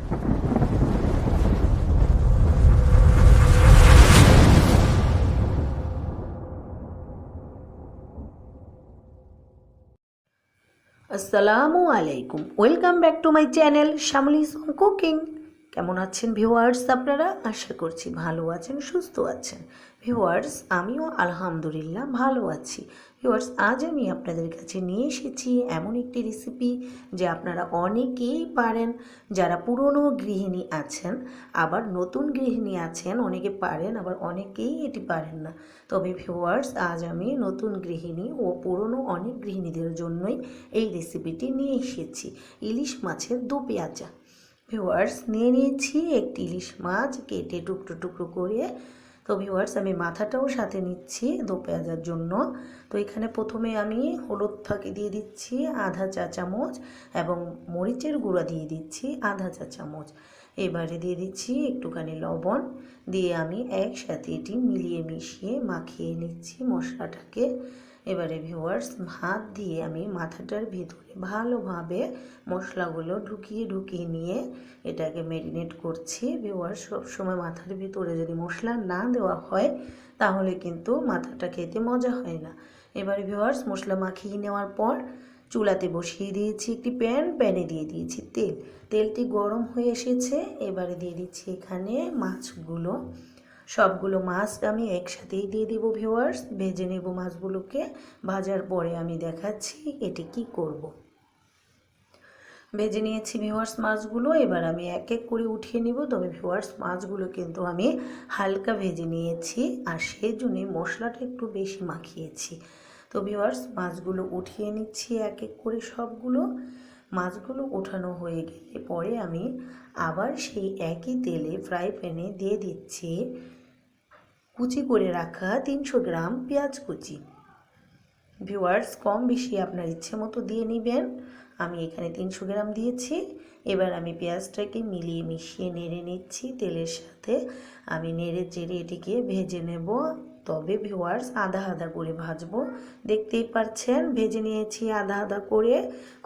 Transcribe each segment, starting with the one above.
আসসালামু আলাইকুম, welcome back to my channel Shyamali's cooking. কেমন আছেন ভিউয়ার্স আপনারা? আশা করছি ভালো আছেন, সুস্থ আছেন। ভিউয়ার্স, আমিও আলহামদুলিল্লাহ ভালো আছি। ভিউয়ার্স, আজ আমি আপনাদের কাছে নিয়ে এসেছি এমন একটি রেসিপি যে আপনারা অনেকেই পারেন। যারা পুরনো গৃহিণী আছেন, আবার নতুন গৃহিণী আছেন, অনেকে পারেন, আবার অনেকেই এটি পারেন না। তবে ভিউয়ার্স, আজ আমি নতুন গৃহিণী ও পুরনো অনেক গৃহিণীদের জন্যই এই রেসিপিটি নিয়ে এসেছি, ইলিশ মাছের দো পেঁয়াজা। ভিউয়ার্স, নিয়ে নিয়েছি একটি ইলিশ মাছ কেটে টুকরো টুকরো করে। তো ভিউয়ার্স, আমি মাথাটাও সাথে নিচ্ছি দো পেঁয়াজার জন্য। তো এখানে প্রথমে আমি হলুদ ফাঁকি দিয়ে দিচ্ছি আধা চা চামচ এবং মরিচের গুঁড়া দিয়ে দিচ্ছি আধা চা চামচ। এবারে দিয়ে দিচ্ছি একটুখানি লবণ, দিয়ে আমি একসাথে এটি মিলিয়ে মিশিয়ে মাখিয়ে নিচ্ছি মশলাটাকে। এবারে ভিউয়ার্স, হাত দিয়ে আমি মাথাটার ভিতরে ভালোভাবে মশলাগুলো ঢুকিয়ে নিয়ে এটাকে ম্যারিনেট করছি। ভিউয়ার্স, সবসময় মাথার ভিতরে যদি মশলা না দেওয়া হয় তাহলে কিন্তু মাথাটা খেতে মজা হয় না। এবারে ভিউয়ার্স, মশলা মাখিয়ে নেওয়ার পর চুলাতে বসিয়ে দিয়েছি একটি প্যানে দিয়ে দিয়েছি তেলটি গরম হয়ে এসেছে। এবারে দিয়ে দিচ্ছি এখানে মাছগুলো। সবগুলো মাছ আমি একসাথেই দিয়ে দেব ভিউয়ার্স, ভেজে নেব মাছগুলোকে। ভাজার পরে আমি দেখাচ্ছি এটি কি করব। ভেজে নিয়েছি ভিউয়ার্স মাছগুলো, এবার আমি এক এক করে উঠিয়ে নিব। তবে ভিউয়ার্স, মাছগুলো কিন্তু আমি হালকা ভেজে নিয়েছি, আর সেই জন্যই মশলাটা একটু বেশি মাখিয়েছি। তো ভিউয়ার্স, মাছগুলো উঠিয়ে নিচ্ছি এক এক করে সবগুলো। মাছগুলো ওঠানো হয়ে গেলে পরে আমি আবার সেই একই তেলে ফ্রাই প্যানে দিয়ে দিচ্ছি কুচি করে রাখা 300 গ্রাম পেঁয়াজ কুচি। ভিউয়ার্স, কম বেশি আপনার ইচ্ছে মতো দিয়ে নেবেন। আমি এখানে 300 গ্রাম দিয়েছি। এবার আমি পেঁয়াজটাকে মিলিয়ে মিশিয়ে নেড়ে নিচ্ছি তেলের সাথে। আমি নেড়ে চেড়ে এটিকে ভেজে নেব। তবে ভিউয়ার্স, আধা আধা করে ভাজবো। দেখতেই পাচ্ছেন ভেজে নিয়েছি আধা আধা করে,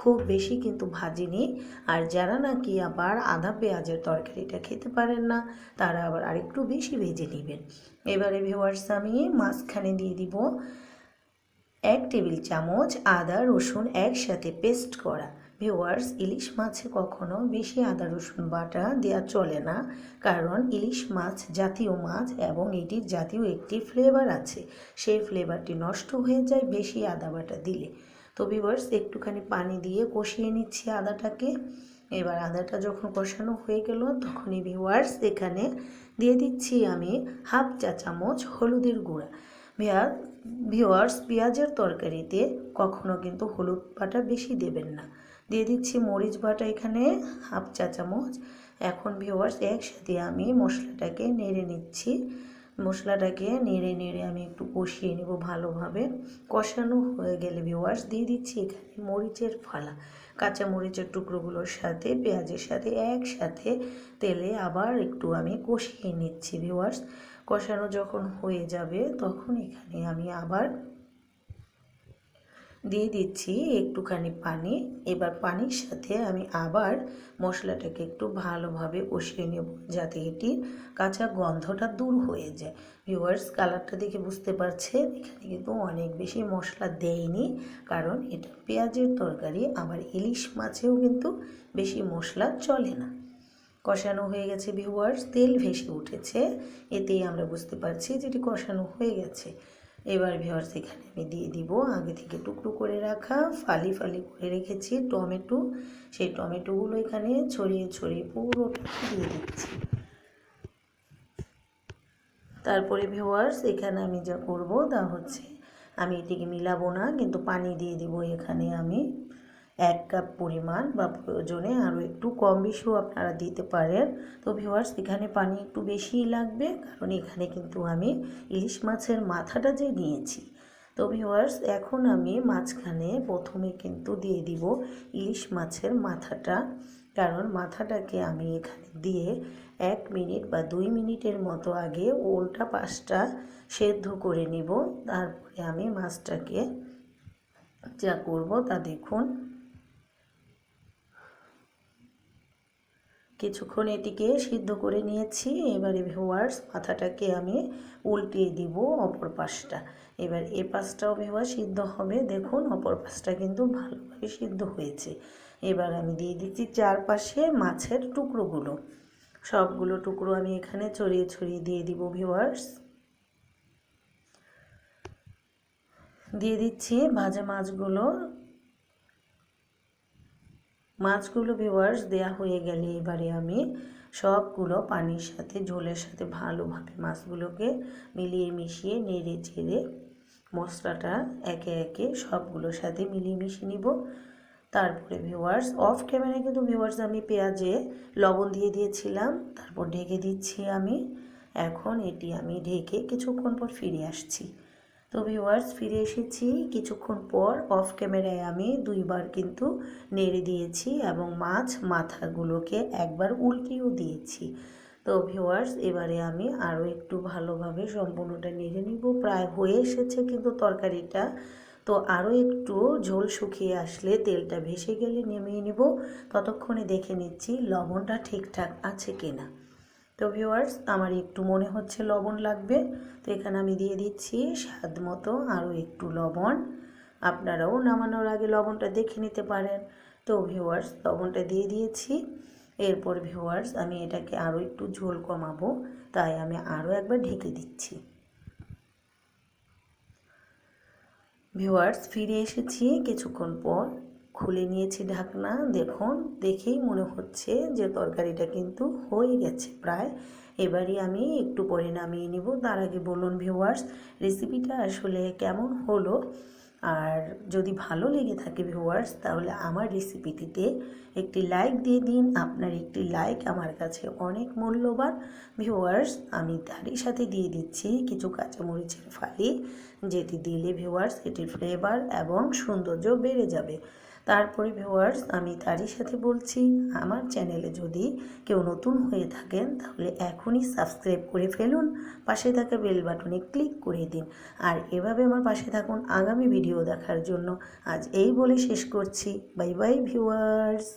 খুব বেশি কিন্তু ভাজিনি। আর যারা নাকি আবার আধা পেঁয়াজের তরকারিটা খেতে পারেন না, তারা আবার আরেকটু বেশি ভেজে নেবেন। এবারে ভিউয়ার্স, আমি মাঝখানে দিয়ে দিব 1 টেবিল চামচ আদা রসুন একসাথে পেস্ট করা। ভিউয়ার্স, ইলিশ মাছে কখনো বেশি আদা রসুন বাটা দেওয়া চলে না, কারণ ইলিশ মাছ জাতীয় মাছ এবং এটির জাতীয় একটি ফ্লেভার আছে। সেই ফ্লেভারটি নষ্ট হয়ে যায় বেশি আদা বাটা দিলে। তো ভিউয়ার্স, একটুখানি পানি দিয়ে কষিয়ে নিচ্ছি আদাটাকে। এবার আদাটা যখন কষানো হয়ে গেল তখনই ভিউয়ার্স এখানে দিয়ে দিচ্ছি আমি হাফ চা চামচ হলুদের গুঁড়া। ভিউয়ার্স, পেঁয়াজের তরকারিতে কখনো কিন্তু হলুদ বাটা বেশি দেবেন না। দিয়ে দিচ্ছি মরিচ বাটা এখানে হাফ চা চামচ। এখন ভিউয়ার্স, একসাথে আমি মশলাটাকে নেড়ে নিচ্ছি। মশলাটাকে নেড়ে আমি একটু কষিয়ে নেব ভালোভাবে। কষানো হয়ে গেলে ভিউয়ার্স, দিয়ে দিচ্ছি এখানে মরিচের ফালা। কাঁচা মরিচের টুকরোগুলোর সাথে পেঁয়াজের সাথে একসাথে তেলে আবার একটু আমি কষিয়ে নিচ্ছি ভিউয়ার্স। কষানো যখন হয়ে যাবে তখন এখানে আমি আবার দিয়ে দিচ্ছি একটুখানি পানি। এবার পানির সাথে আমি আবার মশলাটাকে একটু ভালোভাবে কষিয়ে নেব, যাতে এটির কাঁচা গন্ধটা দূর হয়ে যায়। ভিউয়ার্স, কালারটা দেখে বুঝতে পারছেন এখানে কিন্তু অনেক বেশি মশলা দেয়নি, কারণ এটা পেঁয়াজের তরকারি। আবার ইলিশ মাছেও কিন্তু বেশি মশলা চলে না। কষানো হয়ে গেছে ভিউয়ার্স, তেল ভেসে উঠেছে, এতেই আমরা বুঝতে পারছি যে এটি কষানো হয়ে গেছে। এবার ভিউয়ার্স, এখানে আমি দিয়ে দিব আগে থেকে টুকরো করে রাখা ফালি করে রেখেছি টমেটো। সেই টমেটোগুলো এখানে ছড়িয়ে পুরোটা দিয়ে দিচ্ছি। তারপরে ভিউয়ার্স, এখানে আমি যা করব তা হচ্ছে আমি এটিকে মিলাবো না, কিন্তু পানি দিয়ে দিব এখানে আমি 1 কাপ পরিমাণ, বা প্রয়োজনে আরও একটু কম বেশিও আপনারা দিতে পারেন। তো ভিউয়ার্স, এখানে পানি একটু বেশিই লাগবে, কারণ এখানে কিন্তু আমি ইলিশ মাছের মাথাটা যে নিয়েছি। তো ভিউয়ার্স, এখন আমি মাঝখানে প্রথমে কিন্তু দিয়ে দিব ইলিশ মাছের মাথাটা, কারণ মাথাটাকে আমি এখানে দিয়ে 1 মিনিট বা 2 মিনিটের মতো আগে উল্টা পাশটা সেদ্ধ করে নিব। তারপরে আমি মাছটাকে যা করব তা দেখুন। কিছুক্ষণ এটিকে সিদ্ধ করে নিয়েছি। এবারে ভিউয়ার্স মাথাটাকে আমি উল্টিয়ে দিব অপর পাশটা। এবার এ পাশটাও ভিউয়ার্স সিদ্ধ হবে। দেখুন অপর পাশটা কিন্তু ভালোভাবে সিদ্ধ হয়েছে। এবার আমি দিয়ে দিচ্ছি চারপাশে মাছের টুকরোগুলো। সবগুলো টুকরো আমি এখানে ছড়িয়ে ছড়িয়ে দিয়ে দিব ভিউয়ার্স। দিয়ে দিচ্ছি ভাজা মাছগুলো ভিউয়ার্স দেয়া হয়ে গেলে এবারে আমি সবগুলো পানির সাথে ঝোলের সাথে ভালোভাবে মাছগুলোকে মিলিয়ে মিশিয়ে নেড়ে চেড়ে মশলাটা একে একে সবগুলোর সাথে মিলিয়ে মিশিয়ে নিব। তারপরে ভিউয়ার্স অফ ক্যামেরায় কিন্তু ভিউয়ার্স আমি পেঁয়াজে লবণ দিয়ে দিয়েছিলাম। তারপর ঢেকে দিচ্ছি আমি। এখন এটি আমি ঢেকে কিছুক্ষণ পর ফিরে আসছি। তো ভিউয়ার্স ফিরে এসেছি কিছুক্ষণ পর। অফ ক্যামেরায় আমি দুইবার কিন্তু নেড়ে দিয়েছি এবং মাছ মাথাগুলোকে একবার উল্টিয়েও দিয়েছি। তো ভিউয়ার্স এবারে আমি আরও একটু ভালোভাবে সম্পূর্ণটা নেড়ে নিব। প্রায় হয়ে এসেছে কিন্তু তরকারিটা। তো আরও একটু ঝোল শুকিয়ে আসলে তেলটা ভেসে গেলে নামিয়ে নেব। ততক্ষণে দেখে নিচ্ছি লবণটা ঠিকঠাক আছে কিনা। তো ভিউয়ার্স আমার একটু মনে হচ্ছে লবণ লাগবে, তো এখানে আমি দিয়ে দিচ্ছি স্বাদ মতো আরও একটু লবণ। আপনারাও নামানোর আগে লবণটা দেখে নিতে পারেন। তো ভিউয়ার্স লবণটা দিয়ে দিয়েছি। এরপর ভিউয়ার্স আমি এটাকে আরও একটু ঝোল কমাবো, তাই আমি আরও একবার ঢেকে দিচ্ছি। ভিউয়ার্স ফিরে এসেছি কিছুক্ষণ পর। খুলে নিয়েছি ঢাকনা। দেখুন দেখেই মনে হচ্ছে যে তরকারিটা কিন্তু হয়ে গেছে প্রায়। এবারে আমি একটু পরে নামিয়ে নিব। তার আগে বলুন ভিউয়ার্স রেসিপিটা আসলে কেমন হলো। আর যদি ভালো লেগে থাকে ভিউয়ার্স তাহলে আমার রেসিপিটিতে একটি লাইক দিয়ে দিন। আপনার একটি লাইক আমার কাছে অনেক মূল্যবান। ভিউয়ার্স আমি তারই সাথে দিয়ে দিচ্ছি কিছু কাঁচামরিচের ফালি, যেটি দিলে ভিউয়ার্স এটির ফ্লেভার এবং সৌন্দর্য বেড়ে যাবে। তারপরে ভিউয়ার্স আমি তারই সাথে বলছি আমার চ্যানেলে যদি কেউ নতুন হয়ে থাকেন তাহলে এখনই সাবস্ক্রাইব করে ফেলুন, পাশে থাকা বেল বাটনে ক্লিক করে দিন। আর এভাবে আমার পাশে থাকুন আগামী ভিডিও দেখার জন্য। আজ এই বলে শেষ করছি। Bye bye viewers.